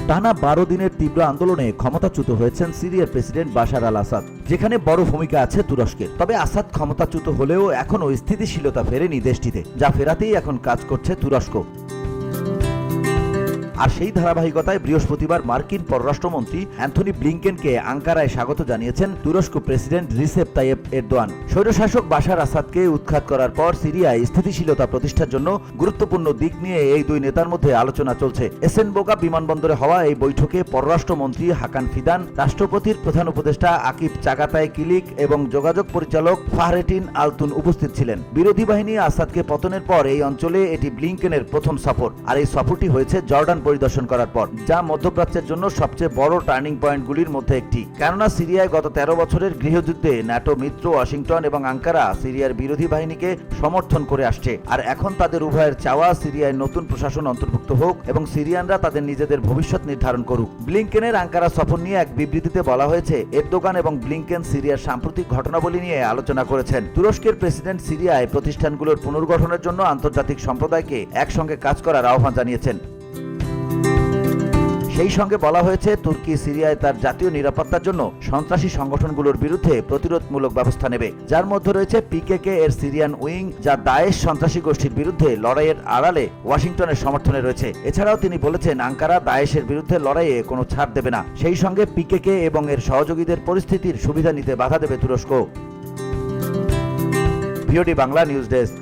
টানা 12 দিনের তীব্র আন্দোলনে ক্ষমতাচ্যুত হয়েছেন সিরিয়ার প্রেসিডেন্ট বাশার আল আসাদ, যেখানে বড় ভূমিকা আছে তুরস্কের। তবে আসাদ ক্ষমতাচ্যুত হলেও এখনও স্থিতিশীলতা ফেরেনি দেশটিতে, যা ফেরাতেই এখন কাজ করছে তুরস্ক। আর সেই ধারাবাহিকতায় বৃহস্পতিবার মার্কিন পররাষ্ট্রমন্ত্রী অ্যান্থনি ব্লিংকেনকে আঙ্কারায় স্বাগত জানিয়েছেন তুরস্ক প্রেসিডেন্ট রিসেপ তাইয়েপ এরদোয়ান। স্বৈরশাসক বাশার আসাদকে উৎখাত করার পর সিরিয়ায় স্থিতিশীলতা প্রতিষ্ঠার জন্য গুরুত্বপূর্ণ দিক নিয়ে এই দুই নেতার মধ্যে আলোচনা চলছে। এসেনবোকা বিমানবন্দরে হওয়া এই বৈঠকে পররাষ্ট্রমন্ত্রী হাকান ফিদান, রাষ্ট্রপতির প্রধান উপদেষ্টা আকিব চাগাতাই কিলিক এবং যোগাযোগ পরিচালক ফাহরেটিন আলতুন উপস্থিত ছিলেন। বিরোধী বাহিনী আসাদকে পতনের পর এই অঞ্চলে এটি ব্লিংকেনের প্রথম সফর, আর এই সফরটি হয়েছে জর্ডান পরিদর্শন করার পর, যা মধ্যপ্রাচ্যের জন্য সবচেয়ে বড় টার্নিং পয়েন্টগুলির মধ্যে একটি। কেননা সিরিয়ায় গত 13 বছরের গৃহযুদ্ধে ন্যাটো মিত্র ওয়াশিংটন এবং আঙ্কারা সিরিয়ার বিরোধী বাহিনীকে সমর্থন করে আসছে, আর এখন তাদের উভয়ের চাওয়া সিরিয়ায় নতুন প্রশাসন অন্তর্ভুক্ত হোক এবং সিরিয়ানরা তাদের নিজেদের ভবিষ্যৎ নির্ধারণ করুক। ব্লিংকেনের আঙ্কারা সফর নিয়ে এক বিবৃতিতে বলা হয়েছে, এরদোগান এবং ব্লিংকেন সিরিয়ার সাম্প্রতিক ঘটনাবলী নিয়ে আলোচনা করেছেন। তুরস্কের প্রেসিডেন্ট সিরিয়ায় প্রতিষ্ঠানগুলোর পুনর্গঠনের জন্য আন্তর্জাতিক সম্প্রদায়কে একসঙ্গে কাজ করার আহ্বান জানিয়েছেন। সেই সঙ্গে বলা হয়েছে, তুর্কি সিরিয়ায় তার জাতীয় নিরাপত্তার জন্য সন্ত্রাসী সংগঠনগুলোর বিরুদ্ধে প্রতিরোধমূলক ব্যবস্থা নেবে, যার মধ্যে রয়েছে পিকেকে এর সিরিয়ান উইং, যা দায়েশ সন্ত্রাসী গোষ্ঠীর বিরুদ্ধে লড়াইয়ের আড়ালে ওয়াশিংটনের সমর্থনে রয়েছে। এছাড়াও তিনি বলেছেন, আঙ্কারা দায়েশের বিরুদ্ধে লড়াইয়ে কোনো ছাড় দেবে না। সেই সঙ্গে পিকেকে এবং এর সহযোগীদের পরিস্থিতির সুবিধা নিতে বাধা দেবে তুরস্ক। VOD Bangla news desk.